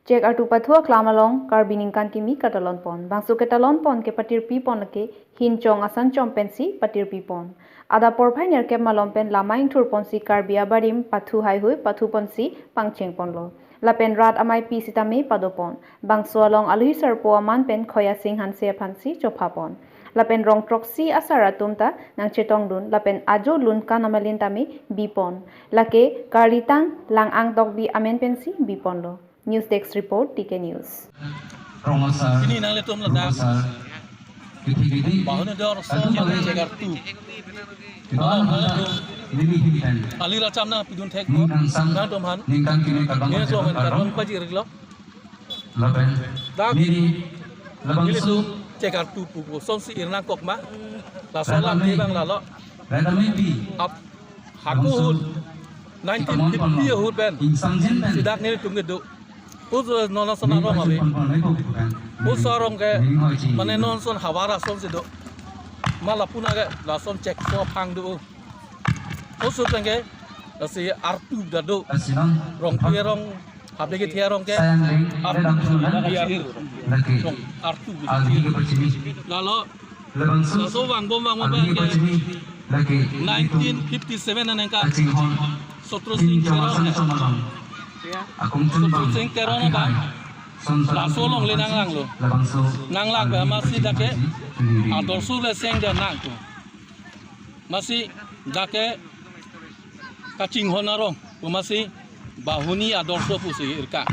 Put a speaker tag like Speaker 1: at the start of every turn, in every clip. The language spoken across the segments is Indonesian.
Speaker 1: Cek artu pathua klamalong karbining kan kimi katalon pon. Bangsu katalon pon ke patir pi pon lake hinchong asan chompensi patir pi pon. Ada porphai nerkep malom pen lamain thur ponsi karbia barim pathu hai hui pathu ponsi pangcheng pon lo. Lapen rat amai pi sitame padopon. Bangsu along alui sarpo aman pen khoya sing hanse phansi chopapon. Lapen rong proxy asara tumta nang chetong dun lapen ajo lun kanamalin tame bipon. Lake karitang lang ang dogbi amen pensi bipon lo. News Desk Report TK News.
Speaker 2: Ini nang letum ledak. Bahuna dor so yang cegar tu. Ali racam na pidun tek ko. Na tom han. Ni so men karong paji reglo. Dak. Ini tu cegar tu pu son si irna kok ma. La so lam ti bang la lo. Ap haku 1950 hut ben. Sidak ni tum gedu. Us non son arong abi. Us arong ke mane non son hawara son sido. Malapuna ke la son cek so pang du. Us tenge si artu dadu. Rong pierong habe ke tiarong ke artu lalu so wang bom wang ke 1957 nengka sotro sing terong sing terong bang la solong le nanglang lo nanglang ba masih dake ador su le seng da nang tu masih dake kacing honarong masih bahuni ador su pusi irka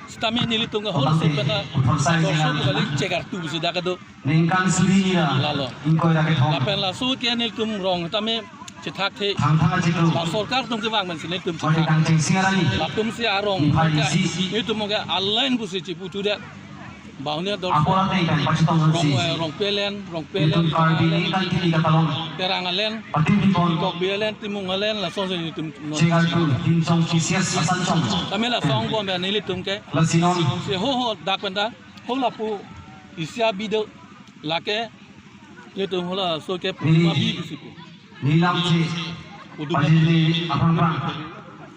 Speaker 2: stami nili tunga hol se pena ador su balik cegar tu busi dake do
Speaker 3: ningkan sulinya
Speaker 2: lalu lapen la su ke nil tum rong tame cetak the la sorkar tum ke wang men sinil tum cetak la tum si arong ni tum ga allain busi cipu tu de bahuni ador su rong pelen terang alen kok bielen timung alen la son ni tum kami la song bom ben nili tum ke si ho dak penda ho la pu isya bido lake ni tum hola so ke pu ma bi busiku
Speaker 3: nilam ci pajili aprang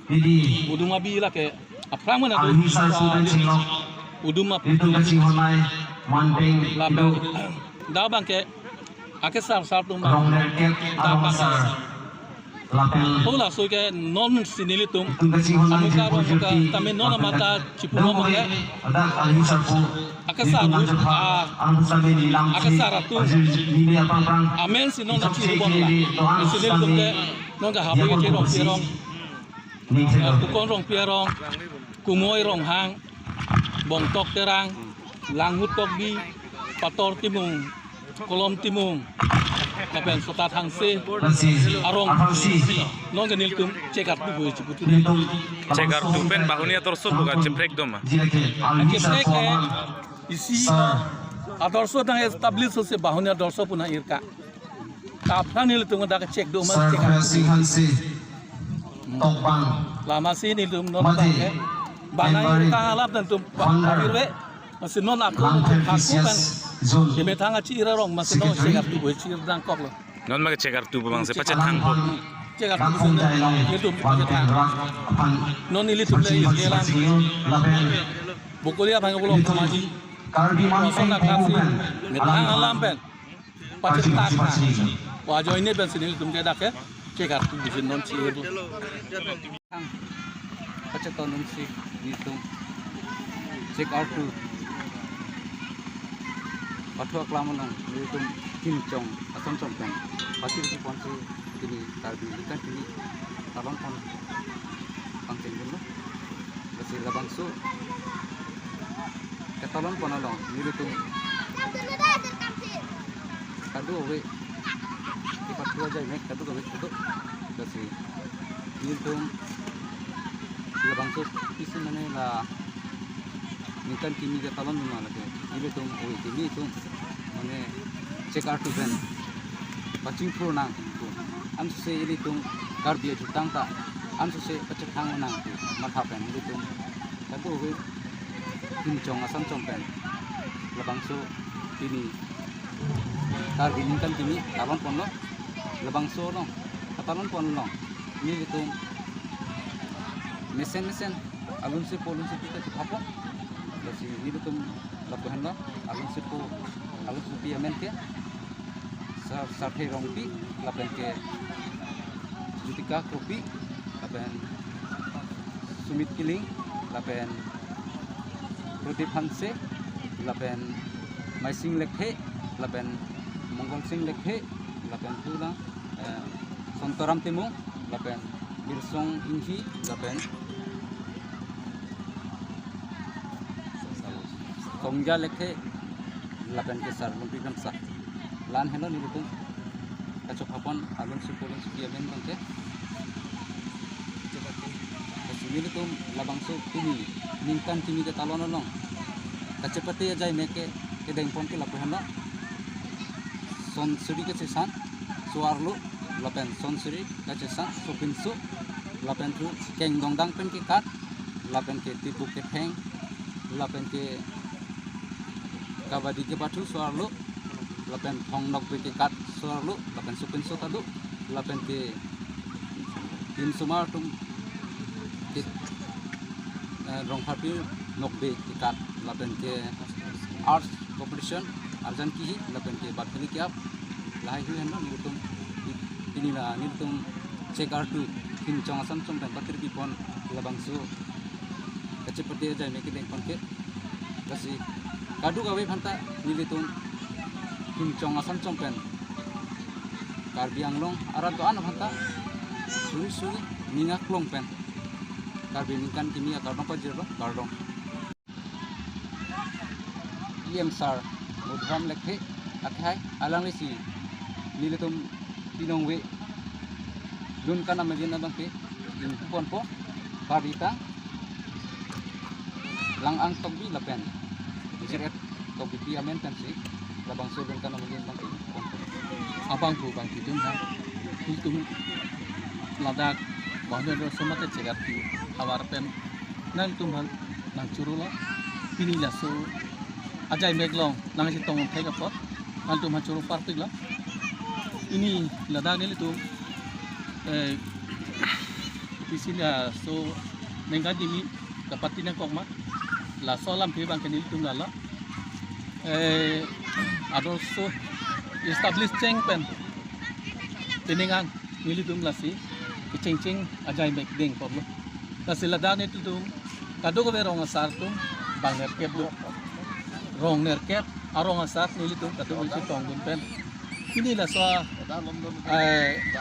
Speaker 3: idi
Speaker 2: uduma bi lake aprang mana tu
Speaker 3: alhisan sudan singok
Speaker 2: uduma
Speaker 3: itu kacing honai manding
Speaker 2: labe da bang ke akesar sar tum
Speaker 3: rong lerket arong lapel
Speaker 2: hola so ke non sinili tum
Speaker 3: itu kacing honai
Speaker 2: amukaro muka tamen non mata cipu mo ke
Speaker 3: ada alhisan pu
Speaker 2: akesar tu
Speaker 3: amsan nilam
Speaker 2: akesar tu
Speaker 3: ini aprang
Speaker 2: amen si non ci bon la sinili tum ke non ga habe ke rong ku rong pierong ku moi rong hang bong tok terang langut tok bi pator timung kolom timung kapen sotat hangse arong non ganil tum cegar tu bu cipu tu
Speaker 4: cegar tu pen bahuni ator so buka ceprek doma
Speaker 2: ceprek ke isi ator so dang establish so se bahuni ator so puna irka kaplan nil tum da cek do mas cegar
Speaker 3: hangse topang
Speaker 2: lama sini tum non da ke banai ka halap dan tum irwe masih non aku kan Kami tangga cira rong masih non cegar tu boleh cira dan kok lo.
Speaker 4: non mag cegar tu bang se pacet hang po
Speaker 2: Cegar tu itu pacet hang. Non ini tu le jalan. Bukuli apa yang belum kemaji. Masuk nak kasi. Metang alam pen. Pacet tak. Wajah ini pen sini tu kita ke cegar tu di non cira tu.
Speaker 5: Pacet non si itu cegar tu. Pathua klamanong itu kincong asam sompen pasti di ponsi ini tarbi ikan ini tabang pon pangceng dulu masih labang su ketalon ponalong ini tu kadu we di pathua jai mek kadu we kadu masih ini tu labang su isi mana lah nikan kimi ketalon mana lagi ini tu ini tu mana cegar tu kan pacing pro nang tu am se ini tu kardia jutang tak am se pacet hang nang tu matha pen ini tu kadu we kincong asam compen labang so ini kar kan kini talon pon lo labang so lo katalon pon lo ini tu mesen alun se polun se kita apa nilutum labuhan lo alun supi amen ke sarthei rongpi lapen ke Jutika Kopi lapen Sumit Kiling lapen Pradip Hanse lapen Maising Lekhe lapen Mongol Singh Lekhe lapen Tula Sontoram Timung lapen Birsong Inhi lapen Songja Lekhe lapen ke Sar Lumpi Kamsa lan hello nilutum kacok hapon alun sukulun sukiamen bangke nilutum labang so kini ningkan kimi ke talon long kacepati ajai meke kedeng pon ke lapuhan lo son suri ke cesan suarlu lapen son suri ke cesan sopinsu lapen tu keng dongdang pen ke kat lapen ke tipu ke peng lapen ke kabadi ke batu suarlu lapen thong nok ke kat suarlu lapen sopinsu tadu lapen ke tin sumar tum ke rong phapi nokbe ke kat lapen ke arts competition arjan ki lapen ke bathili kyap lai hu hen nilutum ini la nilutum check R2 tin chong asam chong dan batir pi pon labang su kacepati jai me ke deng pon ke kasi kadu gawe phanta nilutum tin chong asam chong pen Karbi Anglong arat to an phanta suri ningak long pen Karbi ningkan kimi akar pa jero kardong IM Sar Mudram Lekhe akhai alang lesi nilutum pinongwe dun kana magina bangke in pon po parita lang ang togbi lapen isiret togbi piamen pensi labang so dun kana magina bangke pon po
Speaker 2: abang tu bang kitum ha kitum ladak bahne ro somate chegar tu awar pen nang tum han nang churula pini la so ajai meglong nang si tong thai ka pot nang tum han churu partik la ini ladak ni tu isinya so nengka dimi dapat tinang kok la solam pe bang kenil tum la adol so establish cheng pen tiningan nilitum lasi cheng ajai mek ding pom la sila dan itu tum kado ko berong asar tum bang nerkep lu rong nerkep arong asar nilitum kado ko si tong dun pen ini la so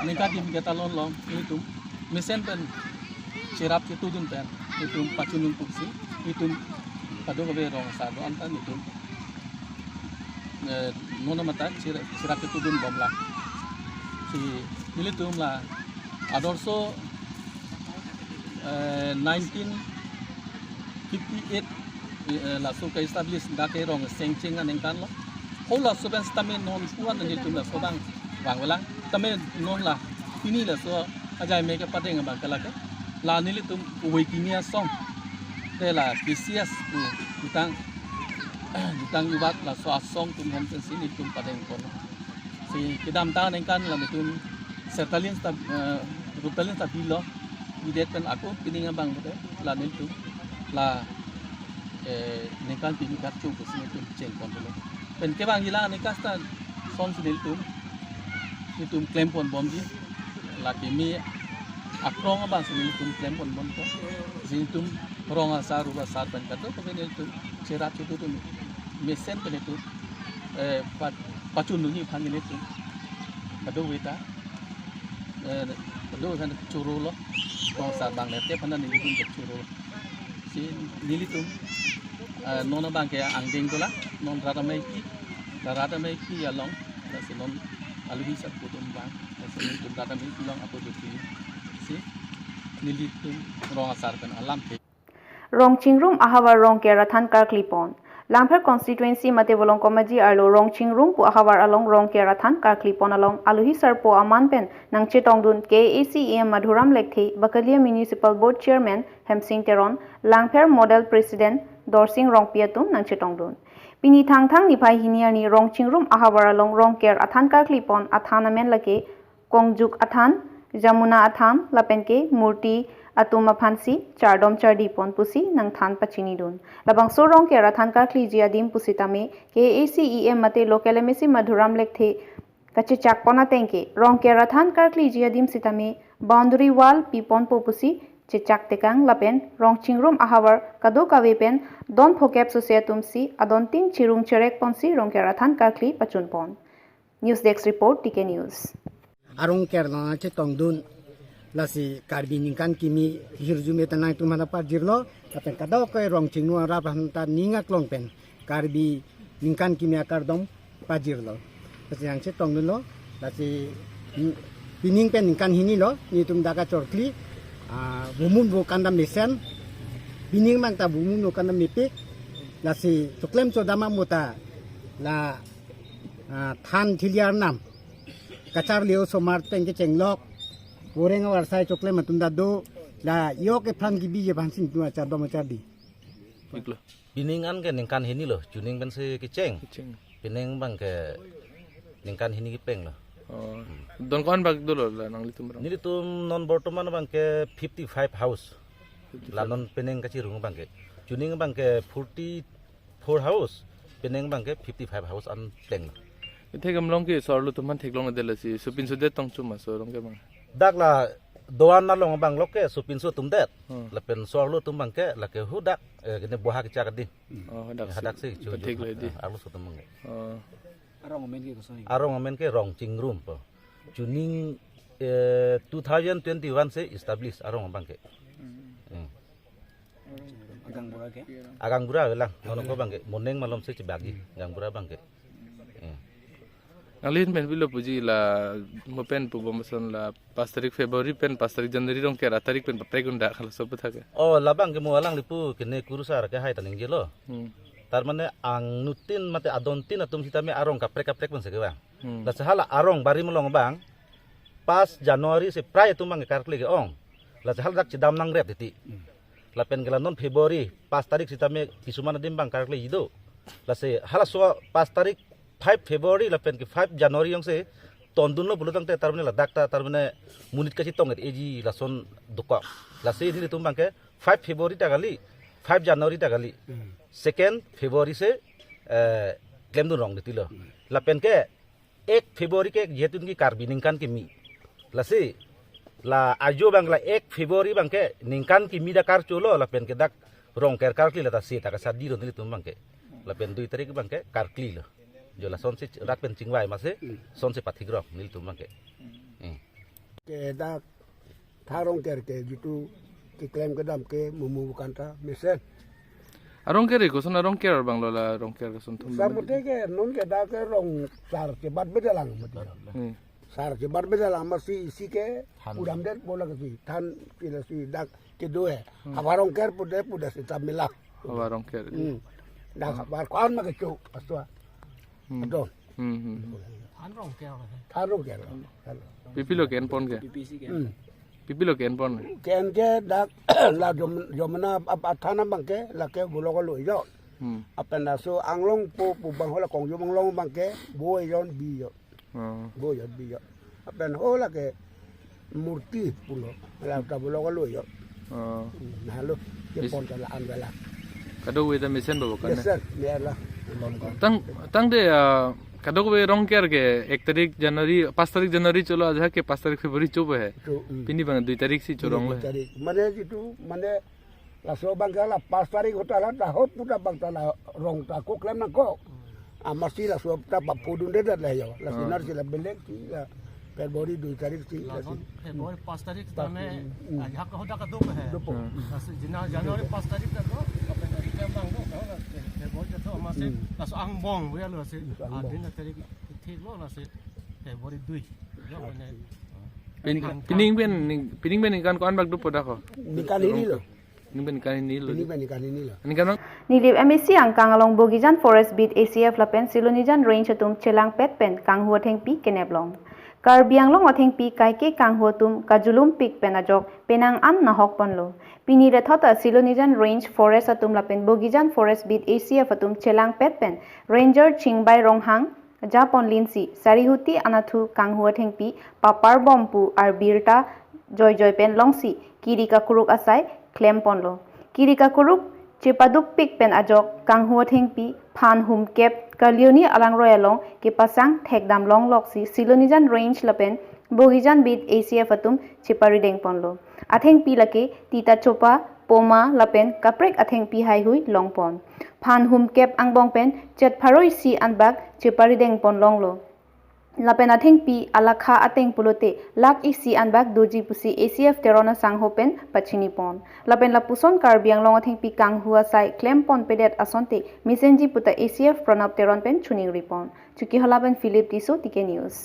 Speaker 2: ningka dim ketalon long nilitum mesen pen cirap itu dun pen itu pacunun puksi itu kado ko berong asar do antan itu nona mata sirap itu dun bomla si nilitum la adorso 1958 la so ka establish da ke rong sengching an engkan la hola so ben stamen non puan nilitum la so bang wang wala tamen non la ini la so ajai me ka pateng bang kala ka la nilitum uwe kimia song de la pcs utang ubat la so asong tum hem sen sini tum padeng kon si kedam ta neng kan la tum sertalin sta rutalin sta bilo idet kan aku pininga bang bote la nel tum la neng kan pini karchu ko sini tum cheng kon lo pen ke bang ila neng kasta son si nel tum claim pon bomji la kimi akrong bang sini tum claim pon bom ko sini tum rong asar uba sar pen kato ko nel tum cerap itu tum mesen pen itu pacun nungi pangin itu kado wita kado kan curu lo rong sar bang lete panan nilitum curu si nilitum nona bang ke angding tola non rata maiki ya long si non aluhi sat putum bang si nilitum rata maiki long apo duti si nilitum rong asar pen alam ke
Speaker 1: rong chingrum ahawar rong ke rathan kar klipon Langphar constituency mate bolong komaji arlo rong chingrum pu ahawar along rong ke rathan kar klipon along aluhi sarpo aman pen nang chetong dun KACEM Madhuram Lekthi Bakalia Municipal Board Chairman Hemsing Teron Langphar Model President Dorsing rong piatum nang chetong dun pini thang nipai hiniar ni rong chingrum ahawar along rong ke athan kar klipon athana men lake kongjuk athan Jamuna athan lapenke murti atum aphansi chardom chardi pon pusi nang than pachini dun labang so rong ke rathan kar khli jia dim pusitame ke ACEM mate local MSC madhuram lekthe kache chakpona tengke rong ke rathan kar khli jia dim sitame boundary wall pipon popusi chechak tekang lapen rong chingrum ahawar kado kawepen don phokep societumsi adon tin chirum cherek ponsi rong ke rathan kar khli pachun pon news desk report TK news
Speaker 6: arong kerna che tongdun lasi karbi ningkan kimi hirjume tanang tumana parjirlo katen kadau ko rong chingnu rap hanta ninga klongpen karbi ningkan kimi akardom pajirlo lasi yang che tongdun lo lasi pining pen ningkan hini lo ni tum daga chorkli bumun bo kandam mesen pining mang ta bumun no kandam mipik lasi tuklem chodama muta la than thiliar nam kachar leo somar tengke cenglok goreng warsai cokle matunda do la yo ke phan gibi je bhansin tu acar do macar di
Speaker 2: Iklo.
Speaker 7: Piningan ke ningkan hini loh, juning ben se keceng. Pining bang ke ningkan hini kipeng loh.
Speaker 2: Oh. Don kon bag dulu lah nang litum berang.
Speaker 7: Ini tuh non Bortoman bang ke 55 house. La non pining kecil rumah bang ke. Juning bang ke 44 house. Pining bang ke 55 house an pleng.
Speaker 2: Ite gamlong ke sorlu tuman theklong adela si supin sudet tong cuma sorong ke bang.
Speaker 7: Dak la doan na long bang loke supin su tumdet. Lepen sorlu tum bang ke la ke hudak kene buah ke cakadi.
Speaker 2: Oh,
Speaker 7: Hadak sih cu.
Speaker 2: Thek le di.
Speaker 7: Alus tu mangge.
Speaker 2: Oh.
Speaker 7: Arong amen ke rong chingrum po. Juning 2021 se establish arong bang ke. Agang bura lang nono ko bang ke. Moneng malom se cibagi agang bura bang ke.
Speaker 2: Alin pen bilo puji la mopen pu bomason la 5 tarik Februari pen 5 tarik Januari rong kera tarik pen pregunda kalau sobat ha ke.
Speaker 7: Oh labang ke mualang lipu kene kurusar ke hai taning jelo. Tar mane ang nutin mate adontin atum sitame arong kaprek pun sege bang. La sahala arong bari melong bang. Pas Januari se prai tu mang karkle ke ong. La sahal dak cidam nang ret titi. La pen gela non Februari 5 tarik sitame kisumana dim bang karkle ido. La se hala so 5 tarik 5 Februari la pen ke 5 Januari yang se tondun lo bulutang te tarmane la dakta tarmane munit kasi tong et eji la son duka. La se ni tumbang ke 5 Februari tagali 5 Januari tagali. 2 Februari se claim dun rong ditilo. La pen ke 1 Februari ke jetu ki karbi ningkan ki mi. La se la ajo bang la 1 Februari bang ke ningkan ki mi da kar cholo la pen ke dak rong ker kar kli la ta se ta ka sadi ro ni tumbang ke. La pen 2 tarik bang ke kar kli lo. Jo la son se rat pen chingwai mase son se pathigro nil tumbang ke.
Speaker 6: ke da tharong ker ke jitu ki claim ke dam ke mumu kanta mesen
Speaker 2: Arong kere ko son arong kere bang lo la rong kere son tum.
Speaker 6: samute ke non ke da ke rong sar ke bad bedalang mati sar ke bad bedalang masi si ke udam det bola ke si than pila si dak ke doe abarong ker pude si tamila
Speaker 2: Arong kere.
Speaker 6: dak bar kwan ma ke chu aswa adon tharong ker
Speaker 2: Pipilo ken pon ke. Pipilo ken pon.
Speaker 6: ken ke dak la jomna athana bangke la ke bulo ko lo yo apena so anglong po bang hola kong yo manglong bangke bo yon bi yo bo yo bi yo apena hola ke murti pulo la ta bulo ko lo yo halo ke pon la anwala
Speaker 2: Kado we ta mesen bo kan.
Speaker 6: yes ya la
Speaker 2: Tang de kado we rong kere ke 1 tarik Januari 5 tarik Januari cholo आज है के 5 तारीख फरवरी चोब है पिनी बंग 2 तारीख से चोरंग ले
Speaker 6: mane jitu mane la so bangala 5 tarik hotala ta hot puta bangala rong ta ko klem na ko amasi la so ta papudun de la yo la sinar sila belek ki la Februari 2 tarik si la si
Speaker 8: Februari 5 tarik tame ajak ko hoda ka do है Januari 5 tarik ta do ke bang do Februari ta to mase la so ang bong we lo se adin tarik thik lo la se Februari 2 yo ne
Speaker 2: pining ben kan kon bag du poda ko.
Speaker 6: nikan ini lo
Speaker 2: Ning ben kan ni lo.
Speaker 6: ini nikan ini lo
Speaker 2: Ni kan
Speaker 1: Nilip MSC ang kangalong Bogijan Forest Beat ACF lapen Silonijan Range atum chelang pet pen kang huwa thengpi keneblong. Karbiang long athengpi kaike kang huwa tum kajulum pik penajok penang an nahok ponlo. Pini re thota Silonijan Range Forest atum lapen Bogijan Forest Beat ACF atum chelang pet pen Ranger Chingbai Ronghang Japon Linsi Sarihuti Anathu kang huwa thengpi papar bompu ar birta joy pen longsi kiri ka kuruk asai klem ponlo kiri ka kuruk cepaduk pik pen ajok kang huwa thengpi phan hum kep kalioni alang royalong ke pasang thekdam long lok si silonijan range lapen bogijan bit ACF atum chepari deng ponlo atheng pi lake tita chopa poma lapen kaprek atheng pi hai hui long pon phan hum kep angbong pen chet pharoi si anbak chepari deng pon long lo lapen atheng pi alakha ateng pulote lak isi anbak doji pusi ACF terona sang hopen pachini pon lapen lapuson karbiang long atheng pi kang hua sai klem pon pedet asonte misenji puta ACF pranab teron pen chuning ripon chuki holapen Philip Tiso tike news